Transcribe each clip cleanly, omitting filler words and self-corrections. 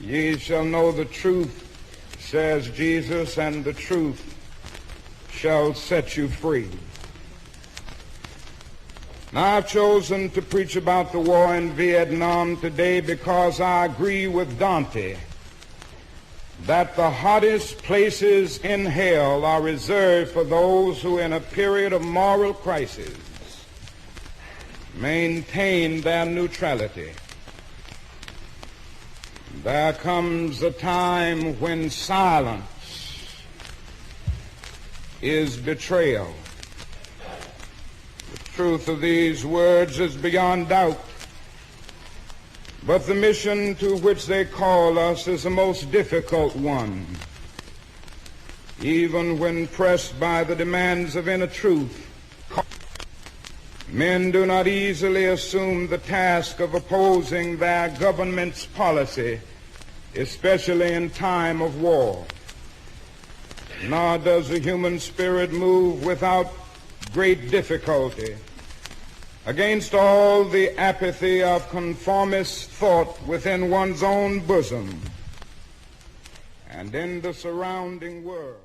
Ye shall know the truth, says Jesus, and the truth shall set you free. Now, I've chosen to preach about the war in Vietnam today because I agree with Dante that the hottest places in hell are reserved for those who, in a period of moral crisis, maintain their neutrality. There comes a time when silence is betrayal. The truth of these words is beyond doubt, but the mission to which they call us is the most difficult one. Even when pressed by the demands of inner truth, men do not easily assume the task of opposing their government's policy, especially in time of war. Nor does the human spirit move without great difficulty against all the apathy of conformist thought within one's own bosom and in the surrounding world.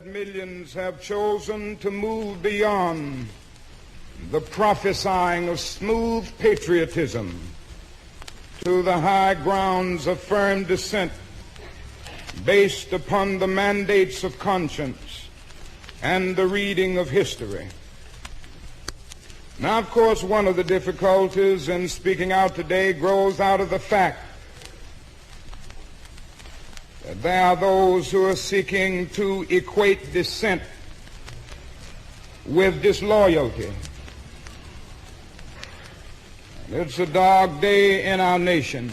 Millions have chosen to move beyond the prophesying of smooth patriotism to the high grounds of firm dissent based upon the mandates of conscience and the reading of history. Now, of course, one of the difficulties in speaking out today grows out of the fact that there are those who are seeking to equate dissent with disloyalty. And it's a dark day in our nation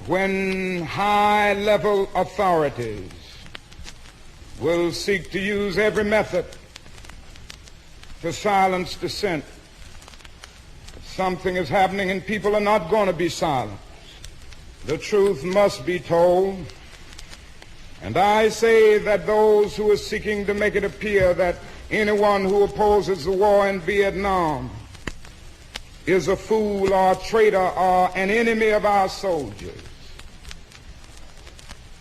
when high-level authorities will seek to use every method to silence dissent. Something is happening and people are not going to be silent. The truth must be told. And I say that those who are seeking to make it appear that anyone who opposes the war in Vietnam is a fool or a traitor or an enemy of our soldiers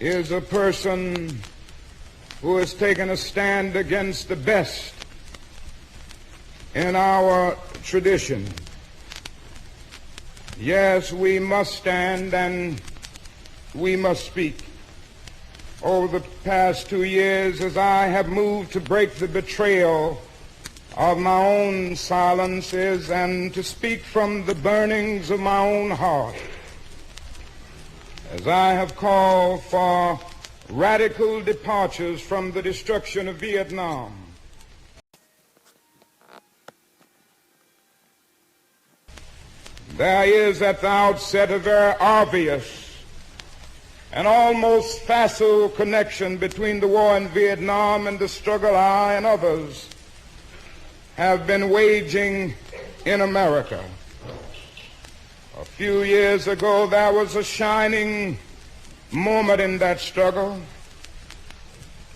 is a person who has taken a stand against the best in our tradition. Yes, we must stand and we must speak. Over the past 2 years, as I have moved to break the betrayal of my own silences and to speak from the burnings of my own heart, as I have called for radical departures from the destruction of Vietnam, there is at the outset a very obvious and almost facile connection between the war in Vietnam and the struggle I and others have been waging in America. A few years ago, there was a shining moment in that struggle.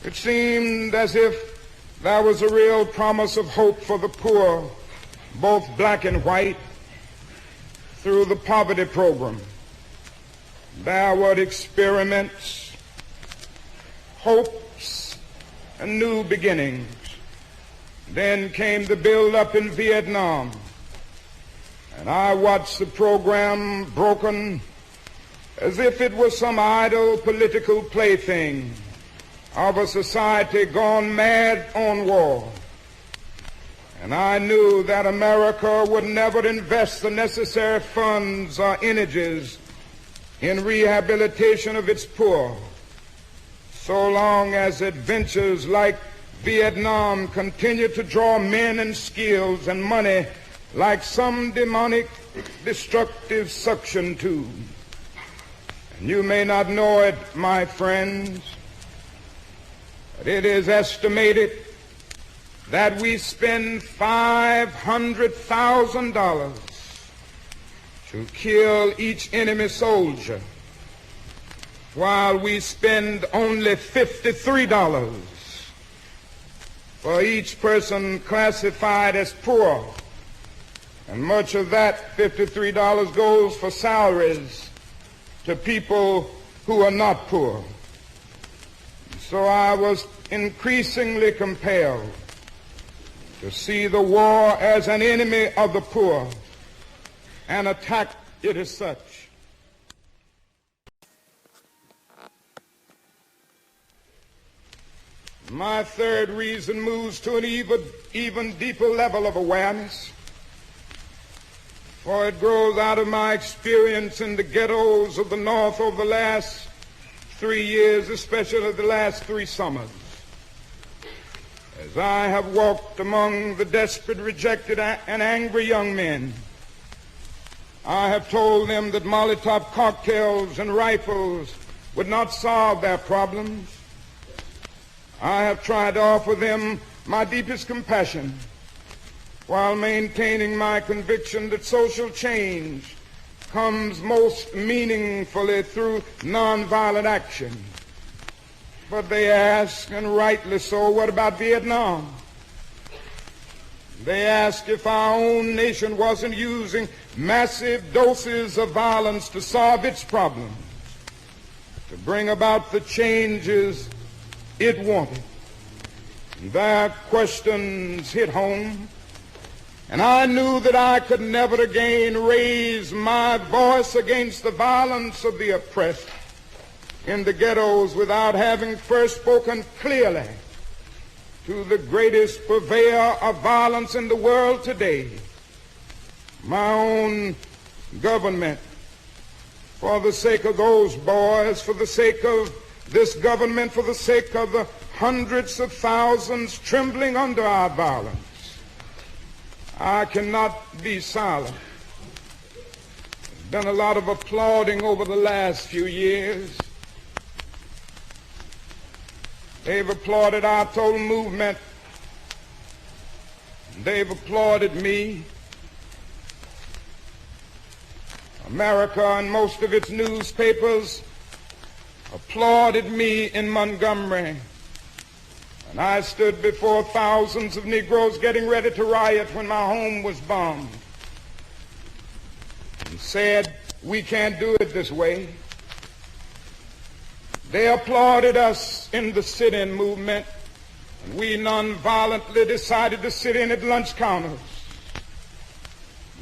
It seemed as if there was a real promise of hope for the poor, both black and white, through the poverty program. There were experiments, hopes, and new beginnings. Then came the build-up in Vietnam, and I watched the program broken as if it was some idle political plaything of a society gone mad on war. And I knew that America would never invest the necessary funds or energies in rehabilitation of its poor so long as adventures like Vietnam continue to draw men and skills and money like some demonic destructive suction tube. And you may not know it, my friends, but it is estimated that we spend $500,000 to kill each enemy soldier, while we spend only $53 for each person classified as poor And much of that $53 goes for salaries to people who are not poor. So I was increasingly compelled to see the war as an enemy of the poor and attack it as such. My third reason moves to an even deeper level of awareness, for it grows out of my experience in the ghettos of the North over the last 3 years, especially the last 3 summers. As I have walked among the desperate, rejected, and angry young men, I have told them that Molotov cocktails and rifles would not solve their problems. I have tried to offer them my deepest compassion while maintaining my conviction that social change comes most meaningfully through nonviolent action. But they ask, and rightly so, what about Vietnam? They ask if our own nation wasn't using massive doses of violence to solve its problems, to bring about the changes it wanted. Their questions hit home, and I knew that I could never again raise my voice against the violence of the oppressed in the ghettos without having first spoken clearly to the greatest purveyor of violence in the world today, my own government. For the sake of those boys, for the sake of this government, for the sake of the hundreds of thousands trembling under our violence, I cannot be silent. There's been a lot of applauding over the last few years. They've applauded our total movement. They've applauded me. America and most of its newspapers applauded me in Montgomery. And I stood before thousands of Negroes getting ready to riot when my home was bombed and said, we can't do it this way. They applauded us in the sit-in movement, and we nonviolently decided to sit in at lunch counters.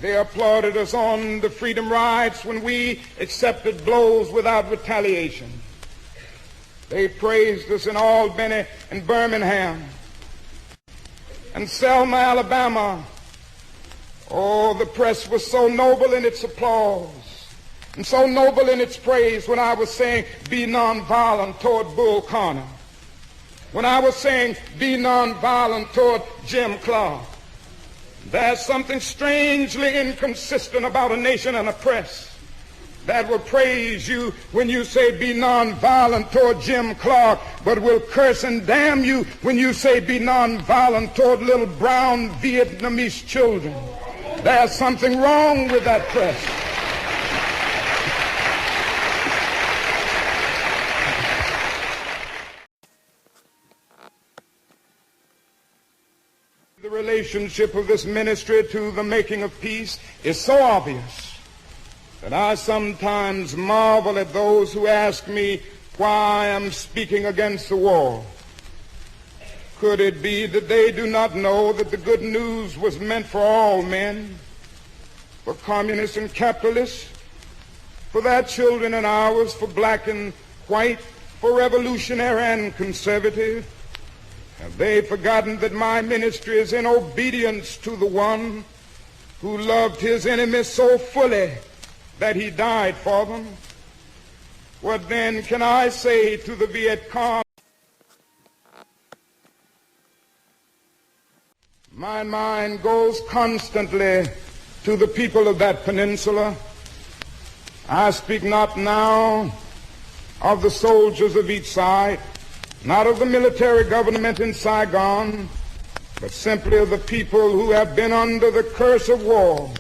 They applauded us on the freedom rides when we accepted blows without retaliation. They praised us in Albany and Birmingham and Selma, Alabama. Oh, the press was so noble in its applause and so noble in its praise when I was saying, be nonviolent toward Bull Connor. When I was saying, be nonviolent toward Jim Clark. There's something strangely inconsistent about a nation and a press that will praise you when you say be nonviolent toward Jim Clark, but will curse and damn you when you say be nonviolent toward little brown Vietnamese children. There's something wrong with that press. The relationship of this ministry to the making of peace is so obvious that I sometimes marvel at those who ask me why I am speaking against the war. Could it be that they do not know that the good news was meant for all men, for communists and capitalists, for their children and ours, for black and white, for revolutionary and conservative? Have they forgotten that my ministry is in obedience to the one who loved his enemies so fully that he died for them? What then can I say to the Viet Cong? My mind goes constantly to the people of that peninsula. I speak not now of the soldiers of each side, not of the military government in Saigon, but simply of the people who have been under the curse of war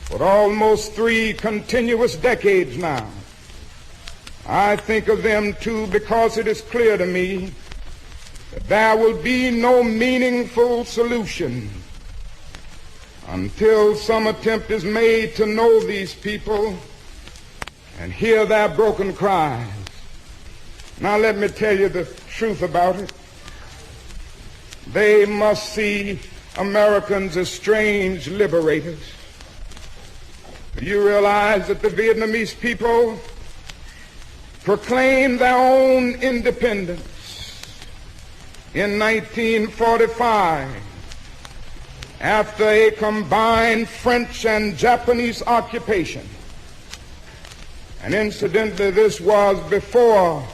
for almost 3 continuous decades now. I think of them too because it is clear to me that there will be no meaningful solution until some attempt is made to know these people and hear their broken cries. Now let me tell you the truth about it. They must see Americans as strange liberators. You realize that the Vietnamese people proclaimed their own independence in 1945 after a combined French and Japanese occupation. And incidentally, this was before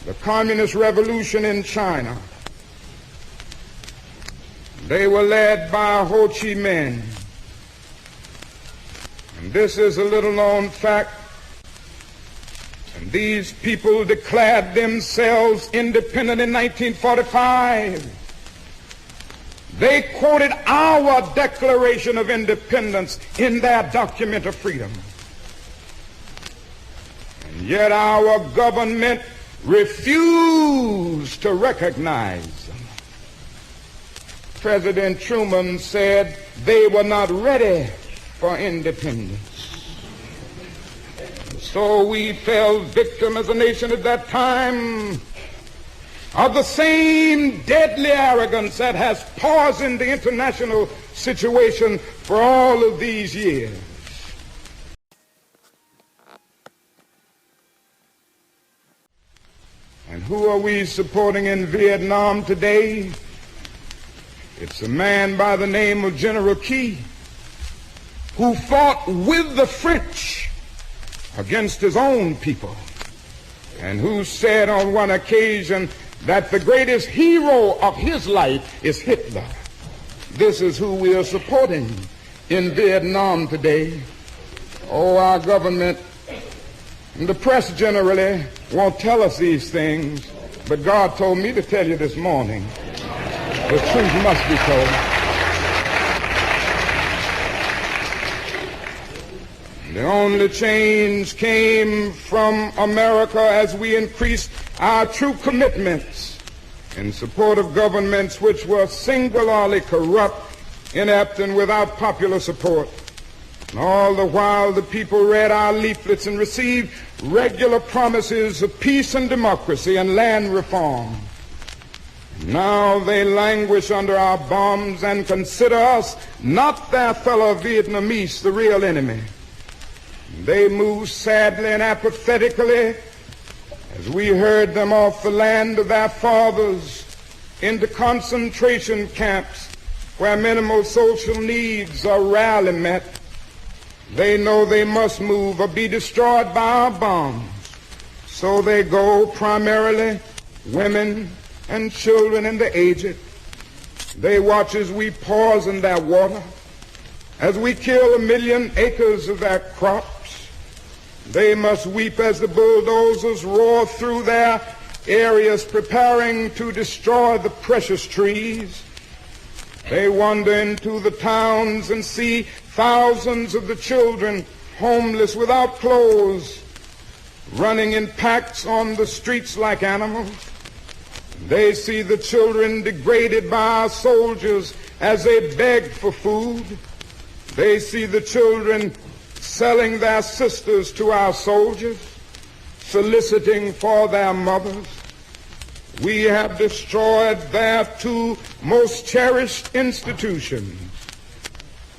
the Communist Revolution in China. They were led by Ho Chi Minh. And this is a little-known fact. And these people declared themselves independent in 1945. They quoted our Declaration of Independence in their document of freedom. And yet our government refused to recognize them. President Truman said they were not ready for independence. So we fell victim as a nation at that time of the same deadly arrogance that has poisoned the international situation for all of these years. And who are we supporting in Vietnam today? It's a man by the name of General Key, who fought with the French against his own people, and who said on one occasion that the greatest hero of his life is Hitler. This is who we are supporting in Vietnam today. Oh, our government and the press generally won't tell us these things, but God told me to tell you this morning. The truth must be told. The only change came from America as we increased our true commitments in support of governments which were singularly corrupt, inept, and without popular support. And all the while the people read our leaflets and received regular promises of peace and democracy and land reform. Now they languish under our bombs and consider us, not their fellow Vietnamese, the real enemy. They move sadly and apathetically as we herd them off the land of their fathers into concentration camps where minimal social needs are rarely met. They know they must move or be destroyed by our bombs. So they go, primarily women and children and the aged. They watch as we poison their water, as we kill 1 million acres of their crops. They must weep as the bulldozers roar through their areas preparing to destroy the precious trees. They wander into the towns and see thousands of the children homeless without clothes, running in packs on the streets like animals. They see the children degraded by our soldiers as they beg for food. They see the children selling their sisters to our soldiers, soliciting for their mothers. We have destroyed their two most cherished institutions,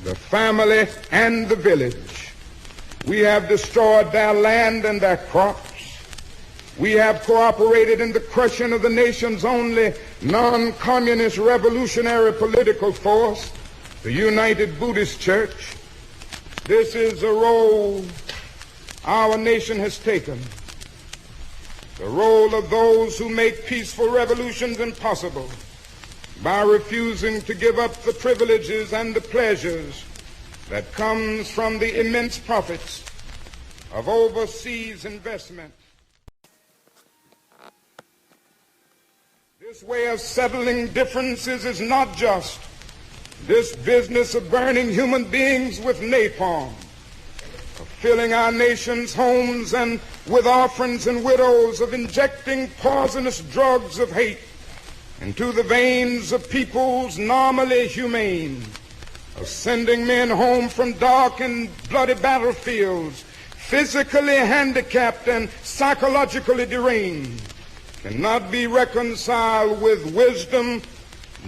the family and the village. We have destroyed their land and their crops. We have cooperated in the crushing of the nation's only non-communist revolutionary political force, the United Buddhist Church. This is a role our nation has taken, the role of those who make peaceful revolutions impossible by refusing to give up the privileges and the pleasures that comes from the immense profits of overseas investment. This way of settling differences is not just. This business of burning human beings with napalm, of filling our nation's homes and with orphans and widows, of injecting poisonous drugs of hate into the veins of peoples normally humane, of sending men home from dark and bloody battlefields, physically handicapped and psychologically deranged, cannot be reconciled with wisdom,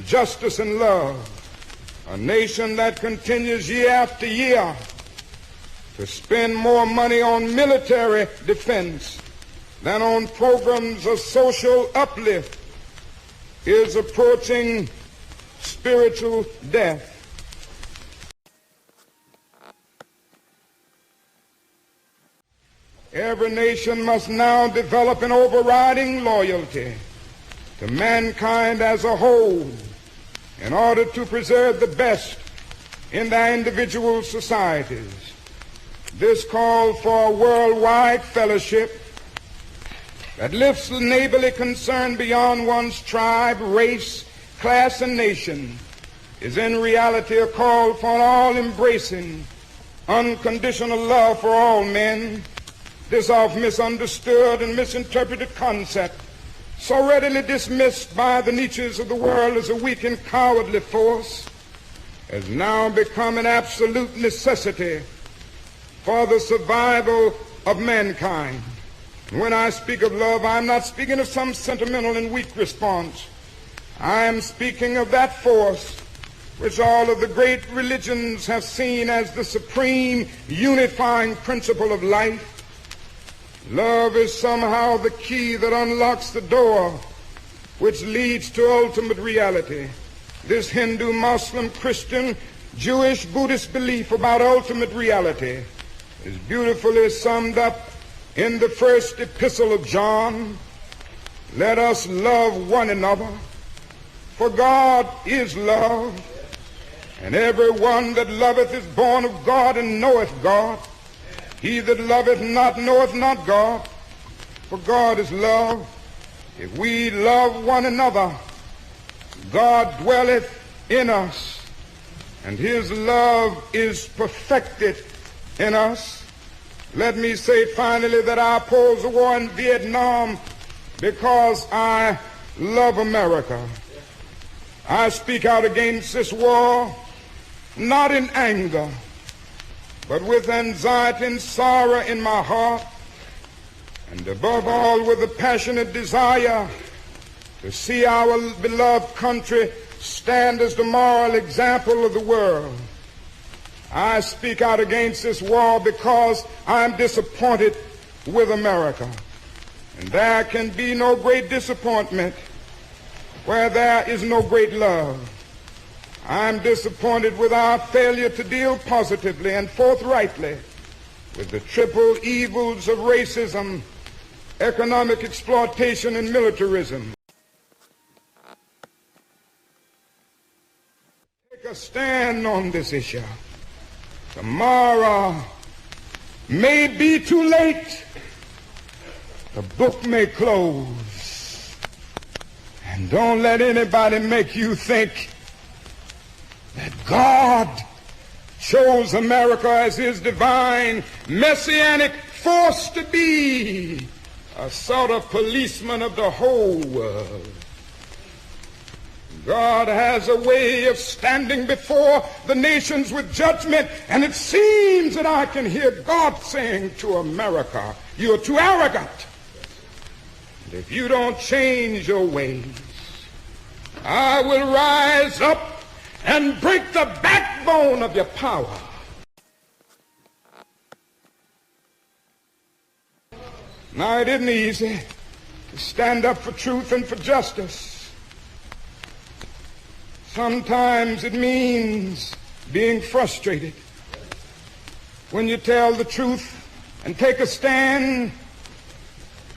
justice, and love. A nation that continues year after year to spend more money on military defense than on programs of social uplift is approaching spiritual death. Every nation must now develop an overriding loyalty to mankind as a whole in order to preserve the best in their individual societies. This call for a worldwide fellowship that lifts the neighborly concern beyond one's tribe, race, class, and nation is in reality a call for an all-embracing, unconditional love for all men. This oft misunderstood and misinterpreted concept, so readily dismissed by the Nietzsches of the world as a weak and cowardly force, has now become an absolute necessity for the survival of mankind. When I speak of love, I'm not speaking of some sentimental and weak response. I am speaking of that force which all of the great religions have seen as the supreme unifying principle of life. Love is somehow the key that unlocks the door which leads to ultimate reality. This Hindu, Muslim, Christian, Jewish, Buddhist belief about ultimate reality is beautifully summed up in the first epistle of John. Let us love one another, for God is love, and every one that loveth is born of God and knoweth God. He that loveth not knoweth not God, for God is love. If we love one another, God dwelleth in us, and his love is perfected in us. Let me say finally that I oppose the war in Vietnam because I love America. I speak out against this war not in anger, but with anxiety and sorrow in my heart, and above all with a passionate desire to see our beloved country stand as the moral example of the world. I speak out against this war because I'm disappointed with America. And there can be no great disappointment where there is no great love. I'm disappointed with our failure to deal positively and forthrightly with the triple evils of racism, economic exploitation, and militarism. Take a stand on this issue. Tomorrow may be too late. The book may close. And don't let anybody make you think that God chose America as his divine messianic force to be a sort of policeman of the whole world. God has a way of standing before the nations with judgment, and it seems that I can hear God saying to America, you're too arrogant. And if you don't change your ways, I will rise up and break the backbone of your power. Now, it isn't easy to stand up for truth and for justice. Sometimes it means being frustrated. When you tell the truth and take a stand,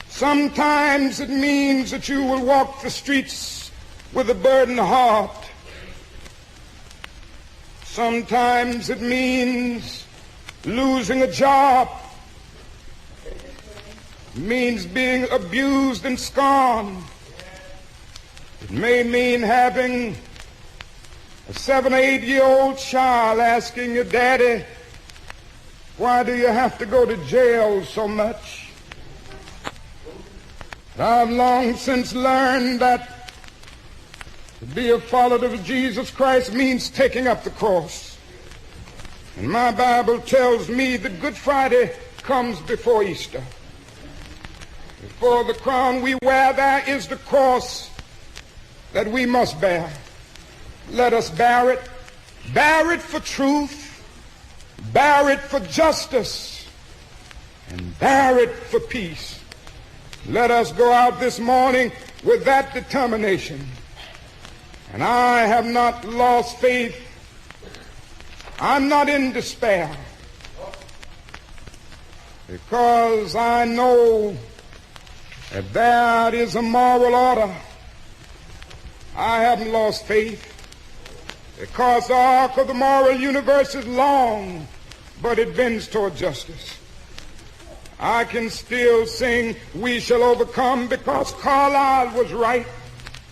sometimes it means that you will walk the streets with a burdened heart. Sometimes it means losing a job. It means being abused and scorned. It may mean having a 7 or 8-year-old child asking your daddy, why do you have to go to jail so much? I've long since learned that to be a follower of Jesus Christ means taking up the cross. And my Bible tells me that Good Friday comes before Easter. Before the crown we wear, there is the cross that we must bear. Let us bear it. Bear it for truth. Bear it for justice. And bear it for peace. Let us go out this morning with that determination. And I have not lost faith. I'm not in despair. Because I know that there is a moral order. I haven't lost faith. Because the arc of the moral universe is long, but it bends toward justice. I can still sing, "We shall overcome," because Carlyle was right.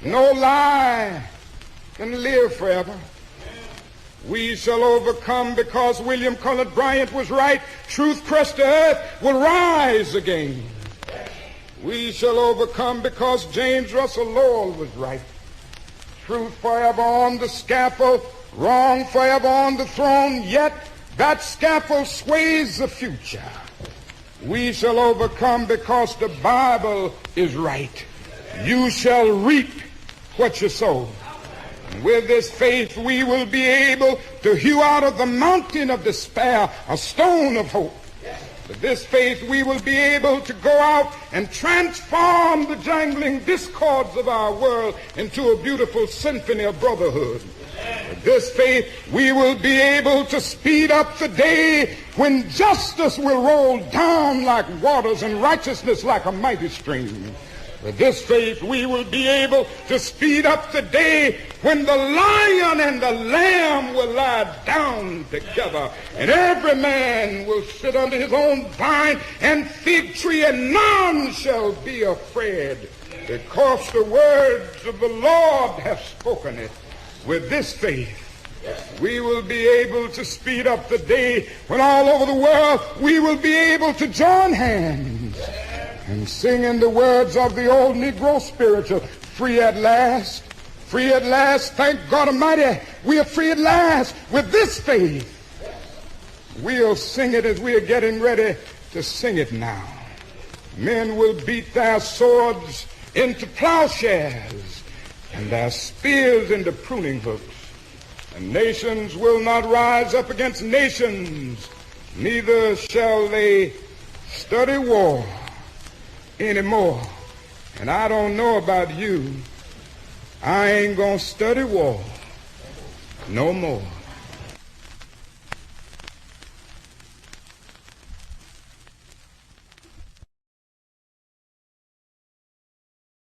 No lie can live forever. We shall overcome because William Cullen Bryant was right. Truth crushed to earth will rise again. We shall overcome because James Russell Lowell was right. Truth forever on the scaffold, wrong forever on the throne, yet that scaffold sways the future. We shall overcome because the Bible is right. You shall reap what you sow. And with this faith we will be able to hew out of the mountain of despair a stone of hope. With this faith we will be able to go out and transform the jangling discords of our world into a beautiful symphony of brotherhood. With this faith we will be able to speed up the day when justice will roll down like waters and righteousness like a mighty stream. With this faith we will be able to speed up the day when the lion and the lamb will lie down together, and every man will sit under his own vine and fig tree, and none shall be afraid, because the words of the Lord have spoken it. With this faith we will be able to speed up the day when all over the world we will be able to join hands and sing in the words of the old Negro spiritual, "Free at last, free at last, thank God Almighty, we are free at last." With this faith, we'll sing it as we are getting ready to sing it now. Men will beat their swords into plowshares and their spears into pruning hooks. And nations will not rise up against nations, neither shall they study war anymore. And I don't know about you, I ain't gonna study war no more.